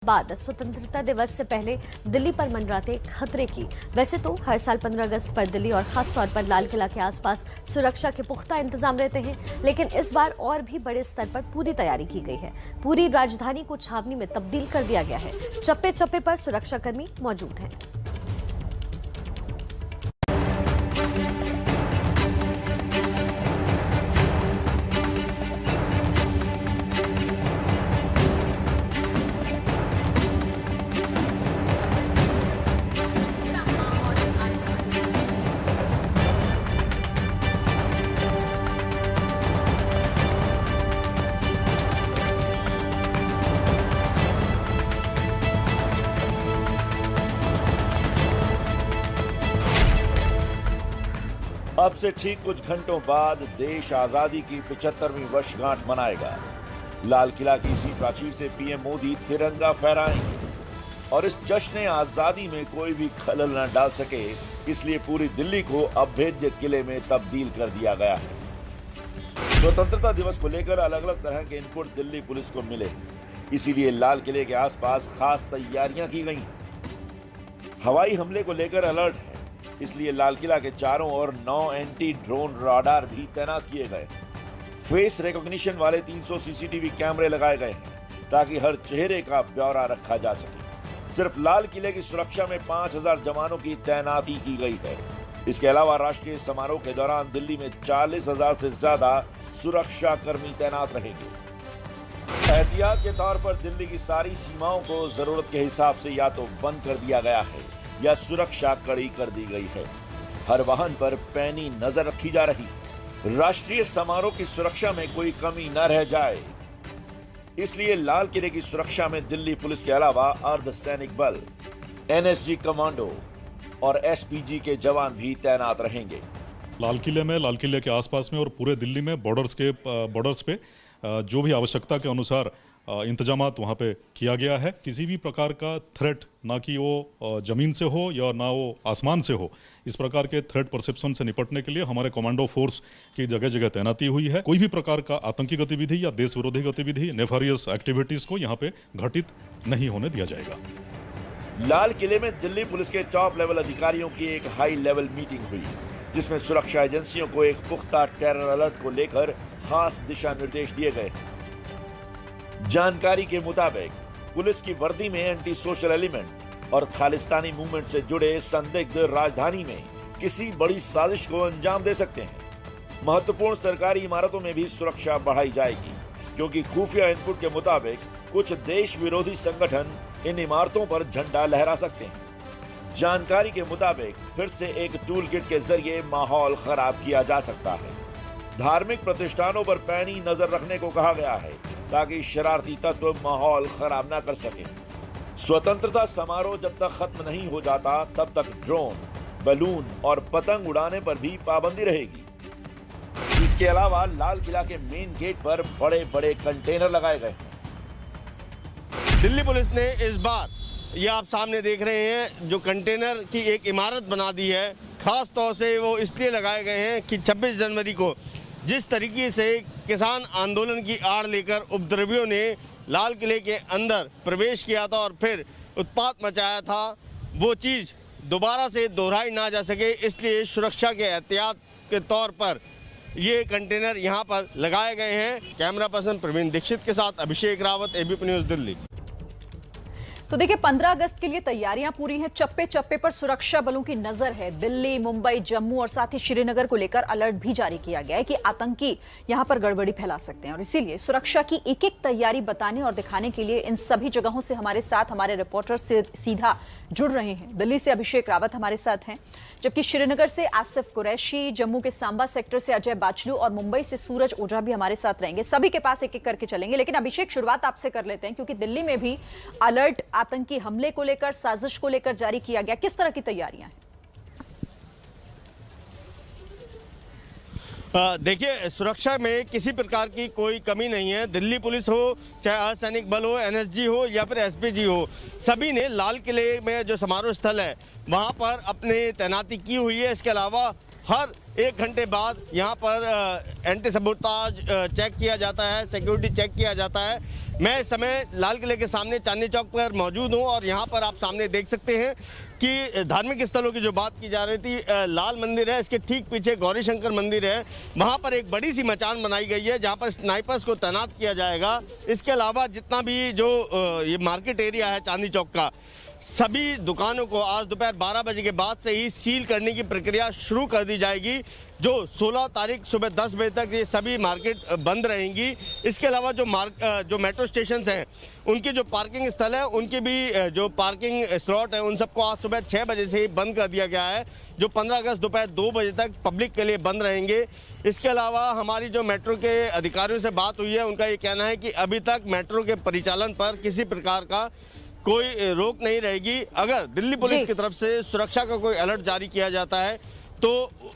बाद स्वतंत्रता दिवस से पहले दिल्ली पर मंडराते खतरे की। वैसे तो हर साल 15 अगस्त पर दिल्ली और खास तौर पर लाल किला के आसपास सुरक्षा के पुख्ता इंतजाम रहते हैं, लेकिन इस बार और भी बड़े स्तर पर पूरी तैयारी की गई है। पूरी राजधानी को छावनी में तब्दील कर दिया गया है। चप्पे चप्पे पर सुरक्षाकर्मी मौजूद हैं। अब से ठीक कुछ घंटों बाद देश आजादी की 75वीं वर्षगांठ मनाएगा। लाल किला की इसी प्राचीर से पीएम मोदी तिरंगा फहराएंगे और इस जश्न आजादी में कोई भी खलल न डाल सके, इसलिए पूरी दिल्ली को अभेद्य किले में तब्दील कर दिया गया है। स्वतंत्रता दिवस को लेकर अलग अलग तरह के इनपुट दिल्ली पुलिस को मिले, इसीलिए लाल किले के आसपास खास तैयारियां की गई। हवाई हमले को लेकर अलर्ट है, इसलिए लाल किला के चारों ओर 9 एंटी ड्रोन राडार भी तैनात किए गए। फेस रिकॉग्निशन वाले 300 सीसीटीवी कैमरे लगाए गए हैं ताकि हर चेहरे का ब्यौरा रखा जा सके। सिर्फ लाल किले की सुरक्षा में 5000 जवानों की तैनाती की गई है। इसके अलावा राष्ट्रीय समारोह के दौरान दिल्ली में 40,000 से ज्यादा सुरक्षा कर्मी तैनात रहेंगे। एहतियात के तौर पर दिल्ली की सारी सीमाओं को जरूरत के हिसाब से या तो बंद कर दिया गया है या सुरक्षा कड़ी कर दी गई है। हर वाहन पर पैनी नजर रखी जा रही है, राष्ट्रीय समारोह की सुरक्षा में कोई कमी न रह जाए, इसलिए लाल किले की सुरक्षा में दिल्ली पुलिस के अलावा अर्धसैनिक बल, एनएसजी कमांडो और एसपीजी के जवान भी तैनात रहेंगे। लाल किले के आसपास में और पूरे दिल्ली में बॉर्डर्स पे जो भी आवश्यकता के अनुसार इंतजामात वहाँ पे किया गया है। किसी भी प्रकार का थ्रेट, ना कि वो जमीन से हो या ना वो आसमान से हो, इस प्रकार के थ्रेट परसेप्शन से निपटने के लिए हमारे कमांडो फोर्स की जगह जगह तैनाती हुई है। कोई भी प्रकार का आतंकी गतिविधि या देश विरोधी गतिविधि, नेफारियस एक्टिविटीज को यहाँ पे घटित नहीं होने दिया जाएगा। लाल किले में दिल्ली पुलिस के टॉप लेवल अधिकारियों की एक हाई लेवल मीटिंग हुई, जिसमें सुरक्षा एजेंसियों को एक पुख्ता टेरर अलर्ट को लेकर खास दिशा निर्देश दिए गए। जानकारी के मुताबिक पुलिस की वर्दी में एंटी सोशल एलिमेंट और खालिस्तानी मूवमेंट से जुड़े संदिग्ध राजधानी में किसी बड़ी साजिश को अंजाम दे सकते हैं। महत्वपूर्ण सरकारी इमारतों में भी सुरक्षा बढ़ाई जाएगी, क्योंकि खुफिया इनपुट के मुताबिक कुछ देश विरोधी संगठन इन इमारतों पर झंडा लहरा सकते हैं। जानकारी के मुताबिक फिर से एक टूल किट के जरिए माहौल खराब किया जा सकता है। धार्मिक प्रतिष्ठानों पर पैनी नजर रखने को कहा गया है ताकि शरारती तत्व माहौल खराब ना कर सके। स्वतंत्रता समारोह जब तक खत्म नहीं हो जाता, तब तक ड्रोन, बलून और पतंग उड़ाने पर भी पाबंदी रहेगी। इसके अलावा लाल किला के मेन गेट पर बड़े बड़े कंटेनर लगाए गए हैं। दिल्ली पुलिस ने इस बार, ये आप सामने देख रहे हैं, जो कंटेनर की एक इमारत बना दी है। खास तौर से वो इसलिए लगाए गए हैं कि 26 जनवरी को जिस तरीके से किसान आंदोलन की आड़ लेकर उपद्रवियों ने लाल किले के अंदर प्रवेश किया था और फिर उत्पात मचाया था, वो चीज़ दोबारा से दोहराई ना जा सके, इसलिए सुरक्षा के एहतियात के तौर पर ये कंटेनर यहाँ पर लगाए गए हैं। कैमरा पर्सन प्रवीण दीक्षित के साथ अभिषेक रावत, एबीपी न्यूज़, दिल्ली। तो देखिए, 15 अगस्त के लिए तैयारियां पूरी हैं। चप्पे चप्पे पर सुरक्षा बलों की नजर है। दिल्ली, मुंबई, जम्मू और साथ ही श्रीनगर को लेकर अलर्ट भी जारी किया गया है कि आतंकी यहां पर गड़बड़ी फैला सकते हैं, और इसीलिए सुरक्षा की एक एक तैयारी बताने और दिखाने के लिए इन सभी जगहों से हमारे साथ हमारे रिपोर्टर से सीधा जुड़ रहे हैं। दिल्ली से अभिषेक रावत हमारे साथ हैं, जबकि श्रीनगर से आसिफ कुरैशी, जम्मू के सांबा सेक्टर से अजय बाचलू और मुंबई से सूरज ओझा भी हमारे साथ रहेंगे। सभी के पास एक एक करके चलेंगे, लेकिन अभिषेक, शुरुआत आपसे कर लेते हैं, क्योंकि दिल्ली में भी अलर्ट आतंकी हमले को लेकर, साजिश को लेकर जारी किया गया। किस तरह की तैयारियां हैं? देखिए, सुरक्षा में किसी प्रकार की कोई कमी नहीं है। दिल्ली पुलिस हो, चाहे अर्धसैनिक बल हो, एनएसजी हो या फिर एसपीजी हो, सभी ने लाल किले में जो समारोह स्थल है वहां पर अपनी तैनाती की हुई है। इसके अलावा हर 1 घंटे बाद यहाँ पर एंटी सबोटाज चेक किया जाता है, सिक्योरिटी चेक किया जाता है। मैं इस समय लाल किले के सामने चांदनी चौक पर मौजूद हूं और यहां पर आप सामने देख सकते हैं कि धार्मिक स्थलों की जो बात की जा रही थी, लाल मंदिर है, इसके ठीक पीछे गौरी शंकर मंदिर है, वहां पर एक बड़ी सी मचान बनाई गई है जहां पर स्नाइपर्स को तैनात किया जाएगा। इसके अलावा जितना भी जो ये मार्केट एरिया है चांदनी चौक का, सभी दुकानों को आज दोपहर 12 बजे के बाद से ही सील करने की प्रक्रिया शुरू कर दी जाएगी। जो 16 तारीख सुबह 10 बजे तक ये सभी मार्केट बंद रहेंगी। इसके अलावा जो मेट्रो स्टेशन हैं उनकी जो पार्किंग स्थल है, उनकी भी जो पार्किंग स्लॉट है, उन सबको आज सुबह 6 बजे से ही बंद कर दिया गया है, जो 15 अगस्त दोपहर 2 बजे तक पब्लिक के लिए बंद रहेंगे। इसके अलावा हमारी जो मेट्रो के अधिकारियों से बात हुई है, उनका ये कहना है कि अभी तक मेट्रो के परिचालन पर किसी प्रकार का कोई रोक नहीं रहेगी। अगर दिल्ली पुलिस की तरफ से सुरक्षा का कोई अलर्ट जारी किया जाता है तो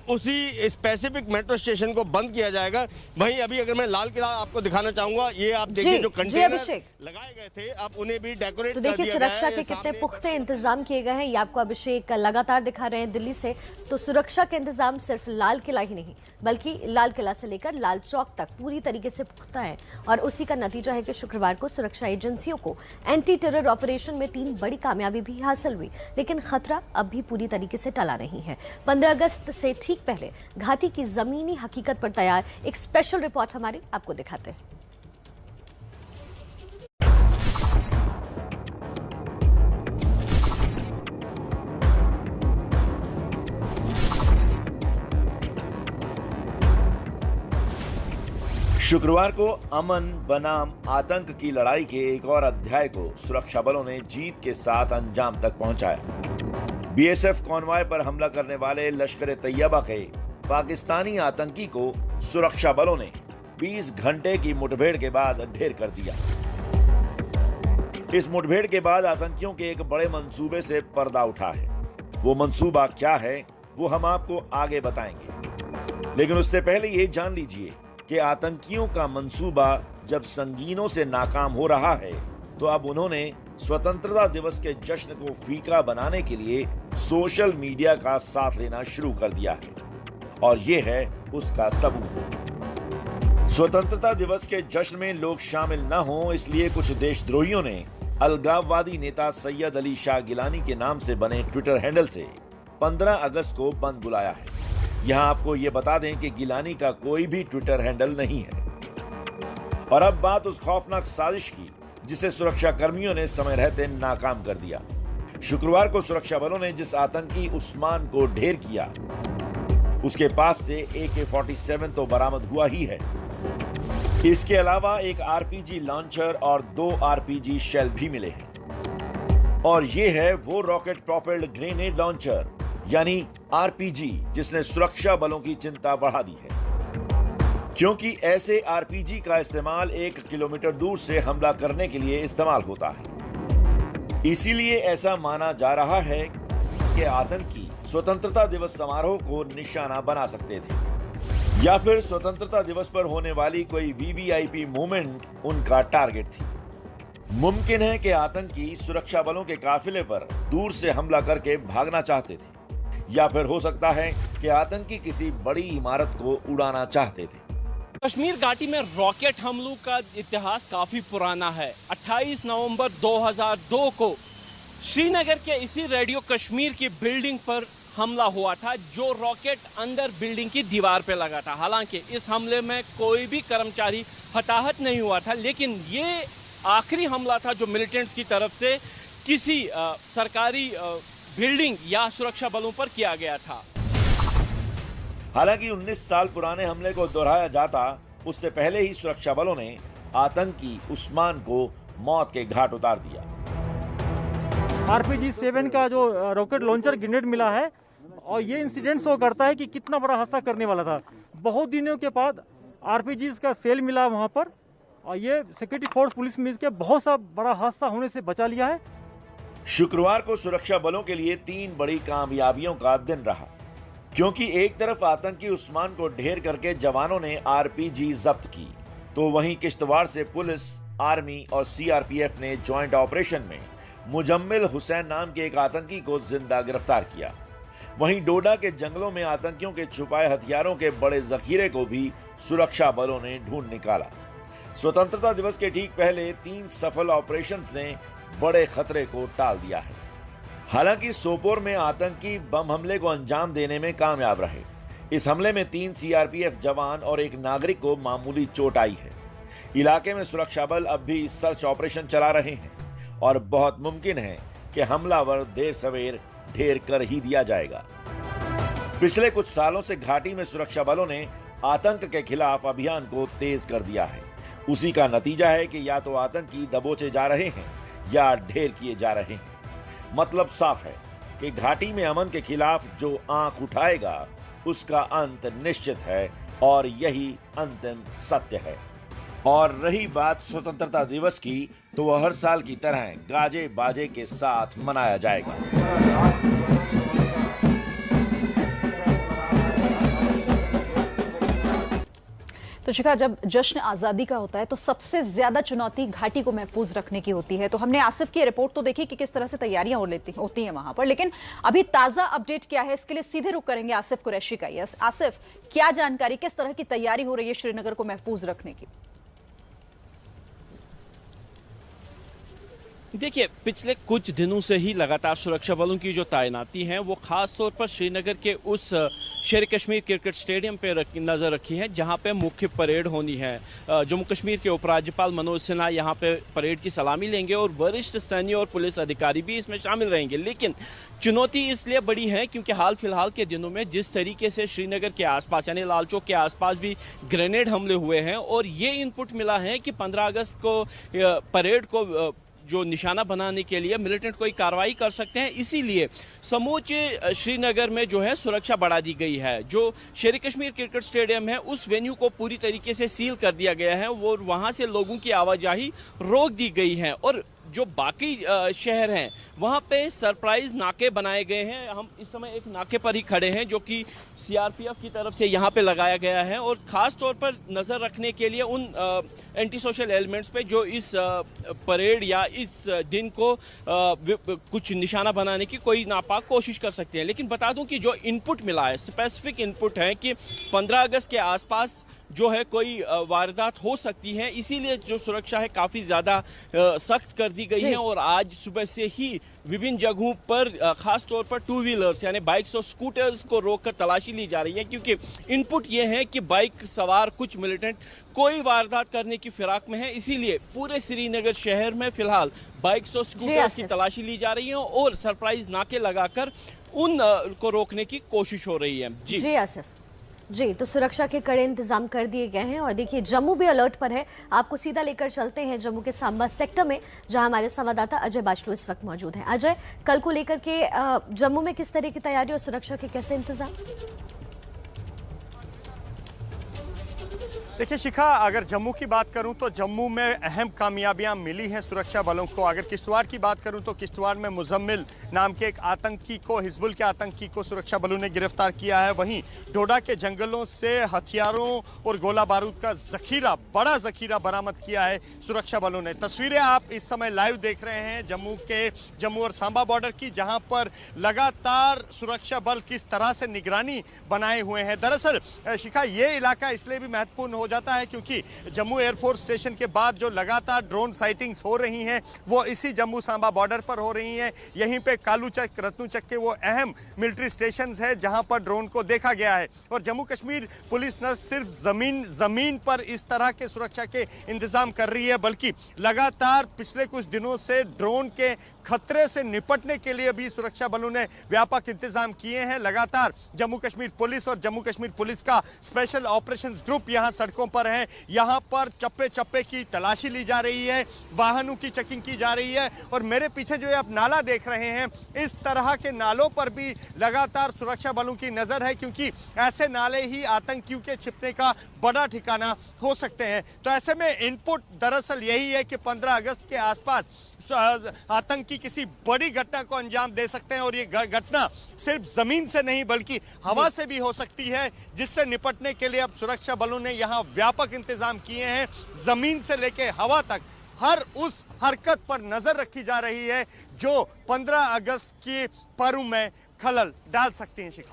उसी स्पेसिफिक मेट्रो स्टेशन को बंद किया जाएगा। वहीं अभी अगर मैं लाल किला आपको दिखाना चाहूंगा, ये आप देखिए जो कंटेनर लगाए गए थे अब उन्हें भी डेकोरेट तो देखिए सुरक्षा के कितने पुख्ते इंतजाम किए गए हैं, ये आपको अभिषेक लगातार दिखा रहे हैं दिल्ली से। तो सुरक्षा के इंतजाम सिर्फ लाल किला ही नहीं बल्कि लाल किला से लेकर लाल चौक तक पूरी तरीके से पुख्ता है और उसी का नतीजा है कि शुक्रवार को सुरक्षा एजेंसियों को एंटी टेरर ऑपरेशन में 3 बड़ी कामयाबी भी हासिल हुई, लेकिन खतरा अब भी पूरी तरीके से टला नहीं है। 15 अगस्त से ठीक पहले घाटी की जमीनी हकीकत पर तैयार एक स्पेशल रिपोर्ट हमारी आपको दिखाते हैं। शुक्रवार को अमन बनाम आतंक की लड़ाई के एक और अध्याय को सुरक्षा बलों ने जीत के साथ अंजाम तक पहुंचाया। बीएसएफ कॉन्वॉय पर हमला करने वाले लश्कर तैयबा के पाकिस्तानी आतंकी को सुरक्षा बलों ने 20 घंटे की मुठभेड़ के बाद ढेर कर दिया। इस मुठभेड़ के बाद आतंकियों के एक बड़े मंसूबे से पर्दा उठा है। वो मंसूबा क्या है वो हम आपको आगे बताएंगे, लेकिन उससे पहले ये जान लीजिए कि आतंकियों का मंसूबा जब संगीनों से नाकाम हो रहा है तो अब उन्होंने स्वतंत्रता दिवस के जश्न को फीका बनाने के लिए सोशल मीडिया का साथ लेना शुरू कर दिया है और ये है उसका सबूत। स्वतंत्रता दिवस के जश्न में लोग शामिल न हों इसलिए कुछ देशद्रोहियों ने अलगाववादी नेता सैयद अली शाह गिलानी के नाम से बने ट्विटर हैंडल से 15 अगस्त को बंद बुलाया है। यहाँ आपको ये बता दें कि गिलानी का कोई भी ट्विटर हैंडल नहीं है। और अब बात उस खौफनाक साजिश की जिसे सुरक्षा कर्मियों ने समय रहते नाकाम कर दिया। शुक्रवार को सुरक्षा बलों ने जिस आतंकी उस्मान को ढेर किया उसके पास से AK-47 तो बरामद हुआ ही है। इसके अलावा एक RPG लॉन्चर और 2 RPG शेल भी मिले हैं और ये है वो रॉकेट प्रोपेल्ड ग्रेनेड लॉन्चर यानी RPG जिसने सुरक्षा बलों की चिंता बढ़ा दी है, क्योंकि ऐसे RPG का इस्तेमाल 1 किलोमीटर दूर से हमला करने के लिए इस्तेमाल होता है। इसीलिए ऐसा माना जा रहा है कि आतंकी स्वतंत्रता दिवस समारोह को निशाना बना सकते थे या फिर स्वतंत्रता दिवस पर होने वाली कोई VVIP मूवमेंट उनका टारगेट थी। मुमकिन है कि आतंकी सुरक्षा बलों के काफिले पर दूर से हमला करके भागना चाहते थे या फिर हो सकता है कि आतंकी किसी बड़ी इमारत को उड़ाना चाहते थे। कश्मीर घाटी में रॉकेट हमलों का इतिहास काफी पुराना है। 28 नवंबर 2002 को श्रीनगर के इसी रेडियो कश्मीर की बिल्डिंग पर हमला हुआ था, जो रॉकेट अंदर बिल्डिंग की दीवार पे लगा था। हालांकि इस हमले में कोई भी कर्मचारी हताहत नहीं हुआ था, लेकिन ये आखिरी हमला था जो मिलिटेंट्स की तरफ से किसी सरकारी बिल्डिंग या सुरक्षा बलों पर किया गया था। हालांकि 19 साल पुराने हमले को दोहराया जाता उससे पहले ही सुरक्षा बलों ने आतंकी उस्मान को मौत के घाट उतार दिया। RPG-7 का जो रॉकेट लॉन्चर ग्रेनेड मिला है और ये इंसिडेंट शो करता है कि कितना बड़ा हादसा करने वाला था। बहुत दिनों के बाद RPGs का सेल मिला वहां पर और ये सिक्योरिटी फोर्स पुलिस मिल के बहुत सा बड़ा हादसा होने से बचा लिया है। शुक्रवार को सुरक्षा बलों के लिए 3 बड़ी कामयाबियों का दिन रहा, क्योंकि एक तरफ आतंकी उस्मान को ढेर करके जवानों ने RPG जब्त की, तो वहीं किश्तवाड़ से पुलिस, आर्मी और CRPF ने ज्वाइंट ऑपरेशन में मुजम्मिल हुसैन नाम के एक आतंकी को जिंदा गिरफ्तार किया। वहीं डोडा के जंगलों में आतंकियों के छुपाए हथियारों के बड़े जखीरे को भी सुरक्षा बलों ने ढूंढ निकाला। स्वतंत्रता दिवस के ठीक पहले 3 सफल ऑपरेशंस ने बड़े खतरे को टाल दिया है। हालांकि सोपोर में आतंकी बम हमले को अंजाम देने में कामयाब रहे। इस हमले में 3 सीआरपीएफ जवान और एक नागरिक को मामूली चोट आई है। इलाके में सुरक्षा बल अब भी सर्च ऑपरेशन चला रहे हैं और बहुत मुमकिन है कि हमलावर देर सवेर ढेर कर ही दिया जाएगा। पिछले कुछ सालों से घाटी में सुरक्षा बलों ने आतंक के खिलाफ अभियान को तेज कर दिया है। उसी का नतीजा है कि या तो आतंकी दबोचे जा रहे हैं या ढेर किए जा रहे हैं। मतलब साफ है कि घाटी में अमन के खिलाफ जो आंख उठाएगा उसका अंत निश्चित है और यही अंतिम सत्य है। और रही बात स्वतंत्रता दिवस की, तो वह हर साल की तरह गाजे बाजे के साथ मनाया जाएगा। तो शिखा, जब जश्न आज़ादी का होता है तो सबसे ज्यादा चुनौती घाटी को महफूज रखने की होती है। तो हमने आसिफ की रिपोर्ट तो देखी कि किस तरह से तैयारियां होती हैं वहां पर, लेकिन अभी ताजा अपडेट क्या है, इसके लिए सीधे रुक करेंगे आसिफ कुरैशी का। यस आसिफ, क्या जानकारी, किस तरह की तैयारी हो रही है श्रीनगर को महफूज रखने की? देखिए, पिछले कुछ दिनों से ही लगातार सुरक्षा बलों की जो तैनाती है वो खास तौर पर श्रीनगर के उस शेर कश्मीर क्रिकेट स्टेडियम पे नज़र रखी है जहां पे मुख्य परेड होनी है। जम्मू कश्मीर के उपराज्यपाल मनोज सिन्हा यहां पे परेड की सलामी लेंगे और वरिष्ठ सैन्य और पुलिस अधिकारी भी इसमें शामिल रहेंगे। लेकिन चुनौती इसलिए बड़ी है क्योंकि हाल फिलहाल के दिनों में जिस तरीके से श्रीनगर के आसपास यानी लाल चौक के आसपास भी ग्रेनेड हमले हुए हैं और ये इनपुट मिला है कि 15 अगस्त को परेड को जो निशाना बनाने के लिए मिलिटेंट कोई कार्रवाई कर सकते हैं, इसीलिए समूचे श्रीनगर में जो है सुरक्षा बढ़ा दी गई है। जो शेर कश्मीर क्रिकेट स्टेडियम है उस वेन्यू को पूरी तरीके से सील कर दिया गया है, वो वहां से लोगों की आवाजाही रोक दी गई है और जो बाकी शहर हैं वहाँ पे सरप्राइज नाके बनाए गए हैं। हम इस समय एक नाके पर ही खड़े हैं जो कि सीआरपीएफ की तरफ से यहाँ पे लगाया गया है और ख़ास तौर पर नज़र रखने के लिए उन एंटी सोशल एलिमेंट्स पे जो इस परेड या इस दिन को कुछ निशाना बनाने की कोई नापाक कोशिश कर सकते हैं। लेकिन बता दूं कि जो इनपुट मिला है, स्पेसिफिक इनपुट है कि 15 अगस्त के आसपास जो है कोई वारदात हो सकती है, इसीलिए जो सुरक्षा है काफ़ी ज़्यादा सख्त कर दी गई है। और आज सुबह से ही विभिन्न जगहों पर खास तौर पर 2 व्हीलर्स यानी बाइक्स और स्कूटर्स को रोककर तलाशी ली जा रही है, क्योंकि इनपुट ये है कि बाइक सवार कुछ मिलिटेंट कोई वारदात करने की फिराक में है। इसीलिए पूरे श्रीनगर शहर में फिलहाल बाइक्स और स्कूटर्स की तलाशी ली जा रही है और सरप्राइज नाके लगाकर उन को रोकने की कोशिश हो रही है। जी आसिफ जी, तो सुरक्षा के कड़े इंतजाम कर दिए गए हैं और देखिए जम्मू भी अलर्ट पर है। आपको सीधा लेकर चलते हैं जम्मू के सांबा सेक्टर में, जहां हमारे संवाददाता अजय बाचलू इस वक्त मौजूद हैं। अजय, कल को लेकर के जम्मू में किस तरह की तैयारी और सुरक्षा के कैसे इंतजाम? देखिए शिखा, अगर जम्मू की बात करूं तो जम्मू में अहम कामयाबियां मिली हैं सुरक्षा बलों को। अगर किश्तवाड़ की बात करूं तो किश्तवाड़ में मुजम्मिल नाम के एक आतंकी को, हिजबुल के आतंकी को सुरक्षा बलों ने गिरफ्तार किया है। वहीं डोडा के जंगलों से हथियारों और गोला बारूद का जखीरा, बड़ा जखीरा बरामद किया है सुरक्षा बलों ने। तस्वीरें आप इस समय लाइव देख रहे हैं जम्मू और सांबा बॉर्डर की, जहां पर लगातार सुरक्षा बल किस तरह से निगरानी बनाए हुए हैं। दरअसल शिखा, ये इलाका इसलिए भी महत्वपूर्ण हो जाता है क्योंकि जम्मू एयरफोर्स स्टेशन के बाद जो लगातार ड्रोन साइटिंग्स हो रही हैं वो इसी जम्मू सांबा बॉर्डर पर हो रही हैं। यहीं पे कालूचक, रत्नूचक के वो अहम मिलिट्री स्टेशंस है जहां पर ड्रोन को देखा गया है। और जम्मू कश्मीर पुलिस न सिर्फ जमीन पर इस तरह के सुरक्षा के इंतजाम कर रही है, बल्कि लगातार पिछले कुछ दिनों से ड्रोन के खतरे से निपटने के लिए भी सुरक्षा बलों ने व्यापक इंतजाम किए हैं। लगातार जम्मू कश्मीर पुलिस और जम्मू कश्मीर पुलिस का स्पेशल ऑपरेशंस ग्रुप यहां सड़कों पर है। यहां पर चप्पे चप्पे की तलाशी ली जा रही है, वाहनों की चेकिंग की जा रही है। और मेरे पीछे जो आप नाला देख रहे हैं, इस तरह के नालों पर भी लगातार सुरक्षा बलों की नजर है, क्योंकि ऐसे नाले ही आतंकियों के छिपने का बड़ा ठिकाना हो सकते हैं। तो ऐसे में इनपुट दरअसल यही है कि 15 अगस्त के आसपास आतंकी किसी बड़ी घटना को अंजाम दे सकते हैं और ये घटना सिर्फ जमीन से नहीं बल्कि हवा से भी हो सकती है, जिससे निपटने के लिए अब सुरक्षा बलों ने यहाँ व्यापक इंतजाम किए हैं। जमीन से लेकर हवा तक हर उस हरकत पर नजर रखी जा रही है जो 15 अगस्त की पर्व में खलल डाल सकती है। शिखा,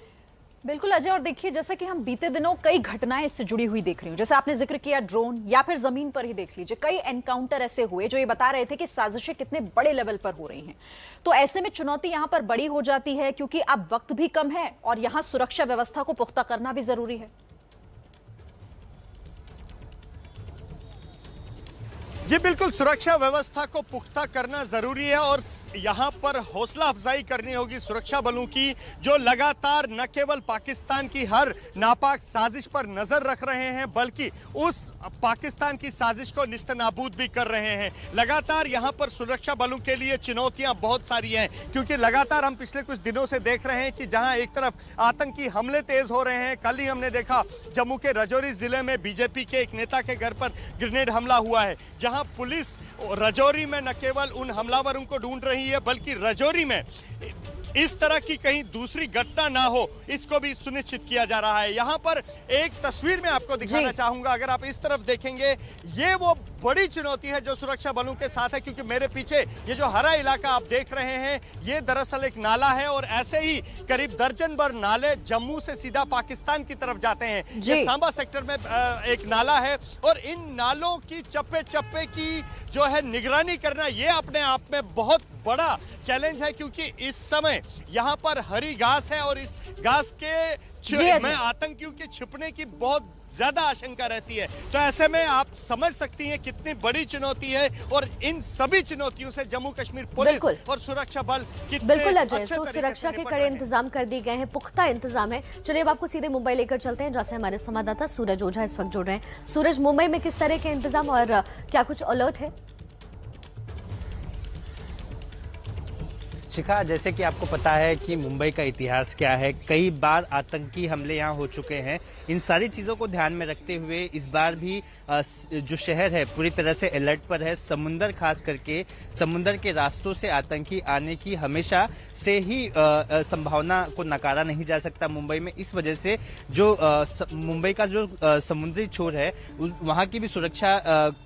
बिल्कुल अजय, और देखिए जैसे कि हम बीते दिनों कई घटनाएं इससे जुड़ी हुई देख रही हूं, जैसे आपने जिक्र किया ड्रोन, या फिर जमीन पर ही देख लीजिए कई एनकाउंटर ऐसे हुए जो ये बता रहे थे कि साजिशें कितने बड़े लेवल पर हो रही हैं। तो ऐसे में चुनौती यहां पर बड़ी हो जाती है क्योंकि अब वक्त भी कम है और यहां सुरक्षा व्यवस्था को पुख्ता करना भी जरूरी है। जी बिल्कुल, सुरक्षा व्यवस्था को पुख्ता करना जरूरी है और यहाँ पर हौसला अफजाई करनी होगी सुरक्षा बलों की, जो लगातार न केवल पाकिस्तान की हर नापाक साजिश पर नजर रख रहे हैं बल्कि उस पाकिस्तान की साजिश को निस्तनाबूद भी कर रहे हैं। लगातार यहाँ पर सुरक्षा बलों के लिए चुनौतियां बहुत सारी हैं, क्योंकि लगातार हम पिछले कुछ दिनों से देख रहे हैं कि जहां एक तरफ आतंकी हमले तेज हो रहे हैं, कल ही हमने देखा जम्मू के राजौरी जिले में बीजेपी के एक नेता के घर पर ग्रेनेड हमला हुआ है, जहां पुलिस राजौरी में न केवल उन हमलावरों को ढूंढ रही है बल्कि राजौरी में इस तरह की कहीं दूसरी घटना ना हो, इसको भी सुनिश्चित किया जा रहा है। यहाँ पर एक तस्वीर में आपको दिखाना चाहूंगा, अगर आप इस तरफ देखेंगे, ये वो बड़ी चुनौती है जो सुरक्षा बलों के साथ है, क्योंकि मेरे पीछे ये जो हरा इलाका आप देख रहे हैं ये दरअसल एक नाला है और ऐसे ही करीब दर्जन भर नाले जम्मू से सीधा पाकिस्तान की तरफ जाते हैं। ये सांबा सेक्टर में एक नाला है और इन नालों की चप्पे चप्पे की जो है निगरानी करना, ये अपने आप में बहुत बड़ा चैलेंज है, क्योंकि इस समय यहाँ पर हरी घास है और इस घास के में आतंकियों के छिपने की बहुत ज्यादा आशंका रहती है। तो ऐसे में आप समझ सकती हैं कितनी बड़ी चुनौती है और इन सभी चुनौतियों से जम्मू कश्मीर पुलिस और सुरक्षा बल कितने बिल्कुल अजय, अच्छे तो तरीके सुरक्षा से के निपट कड़े रहे हैं। इंतजाम कर दिए गए हैं, पुख्ता इंतजाम है। चलिए अब आपको सीधे मुंबई लेकर चलते हैं, जहां से हमारे संवाददाता सूरज ओझा इस वक्त जुड़ रहे हैं। सूरज, मुंबई में किस तरह के इंतजाम और क्या कुछ अलर्ट है? शिखा, जैसे कि आपको पता है कि मुंबई का इतिहास क्या है, कई बार आतंकी हमले यहाँ हो चुके हैं। इन सारी चीज़ों को ध्यान में रखते हुए इस बार भी जो शहर है पूरी तरह से अलर्ट पर है। समुंदर, खास करके समुंदर के रास्तों से आतंकी आने की हमेशा से ही संभावना को नकारा नहीं जा सकता मुंबई में। इस वजह से जो मुंबई का जो समुद्री छोर है वहाँ की भी सुरक्षा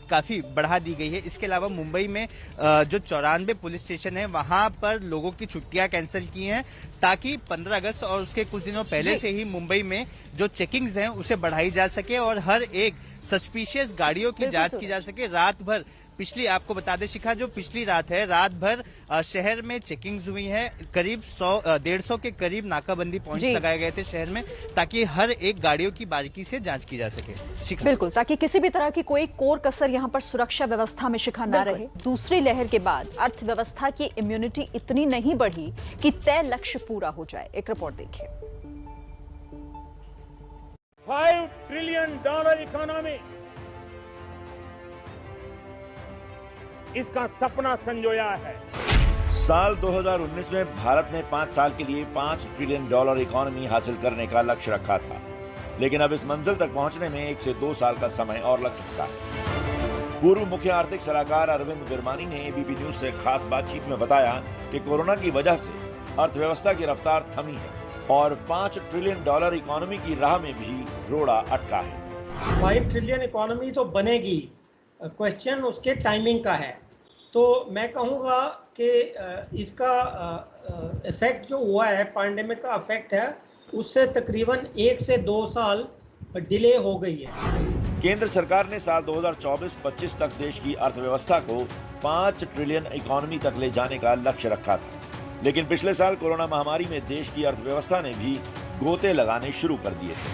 काफ़ी बढ़ा दी गई है। इसके अलावा मुंबई में जो 94 पुलिस स्टेशन है वहाँ पर लोगों की छुट्टियां कैंसिल की हैं, ताकि 15 अगस्त और उसके कुछ दिनों पहले से ही मुंबई में जो चेकिंग्स हैं उसे बढ़ाई जा सके और हर एक सस्पिशियस गाड़ियों की जांच की जा सके। रात भर, पिछली आपको बता दें शिखा, जो पिछली रात है, रात भर शहर में चेकिंग्स हुई हैं। करीब 100-150 के करीब नाकाबंदी पॉइंट्स लगाए गए थे शहर में, ताकि हर एक गाड़ियों की बारीकी से जांच की जा सके। शिखा, बिल्कुल, ताकि किसी भी तरह की कोई कोर कसर यहाँ पर सुरक्षा व्यवस्था में शिखा ना रहे। दूसरी लहर के बाद अर्थव्यवस्था की इम्यूनिटी इतनी नहीं बढ़ी कि तय लक्ष्य पूरा हो जाए। एक रिपोर्ट देखिए। $5 ट्रिलियन इकोनॉमी, इसका सपना संजोया है। साल 2019 में भारत ने 5 साल के लिए $5 ट्रिलियन इकोनॉमी हासिल करने का लक्ष्य रखा था, लेकिन अब इस मंजिल तक पहुंचने में 1 से 2 साल का समय और लग सकता है। पूर्व मुख्य आर्थिक सलाहकार अरविंद विरमानी ने एबीपी न्यूज से खास बातचीत में बताया कि कोरोना की वजह से अर्थव्यवस्था की रफ्तार थमी है और $5 ट्रिलियन इकोनॉमी की राह में भी रोड़ा अटका है। 5 ट्रिलियन इकोनॉमी तो बनेगी, क्वेश्चन उसके टाइमिंग का है। तो मैं कहूँगा कि इसका इफेक्ट जो हुआ है, पैंडेमिक का इफेक्ट है, उससे तकरीबन 1 से 2 साल डिले हो गई है। केंद्र सरकार ने साल 2024-25 तक देश की अर्थव्यवस्था को 5 ट्रिलियन इकोनॉमी तक ले जाने का लक्ष्य रखा था, लेकिन पिछले साल कोरोना महामारी में देश की अर्थव्यवस्था ने भी गोते लगाने शुरू कर दिए थे।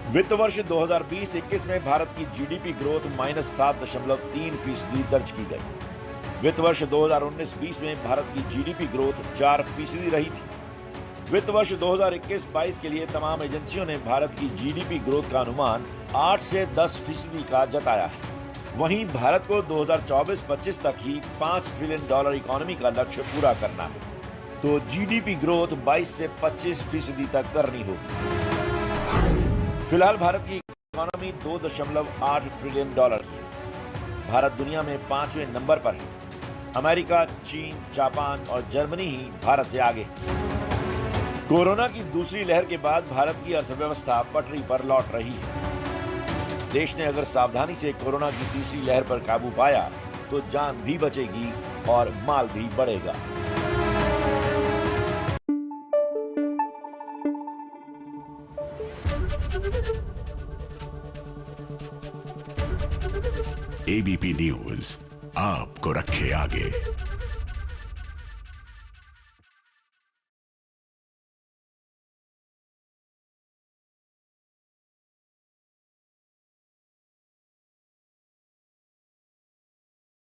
वित्त वर्ष 2020-21 में भारत की जीडीपी ग्रोथ -7.3% दर्ज की गई। वित्त वर्ष 2019-20 में भारत की जीडीपी ग्रोथ 4% रही थी। वित्त वर्ष 2021-22 के लिए तमाम एजेंसियों ने भारत की जीडीपी ग्रोथ का अनुमान 8 से 10% का जताया है। वहीं भारत को 2024-25 तक ही $5 ट्रिलियन इकोनॉमी का लक्ष्य पूरा करना है, तो जीडीपी ग्रोथ 22 से 25% तक करनी होगी। फिलहाल भारत की इकोनॉमी $2.8 ट्रिलियन की है। भारत दुनिया में 5वें नंबर पर है। अमेरिका, चीन, जापान और जर्मनी ही भारत से आगे है। कोरोना की दूसरी लहर के बाद भारत की अर्थव्यवस्था पटरी पर लौट रही है। देश ने अगर सावधानी से कोरोना की तीसरी लहर पर काबू पाया तो जान भी बचेगी और माल भी बढ़ेगा। एबीपी न्यूज आपको रखे आगे।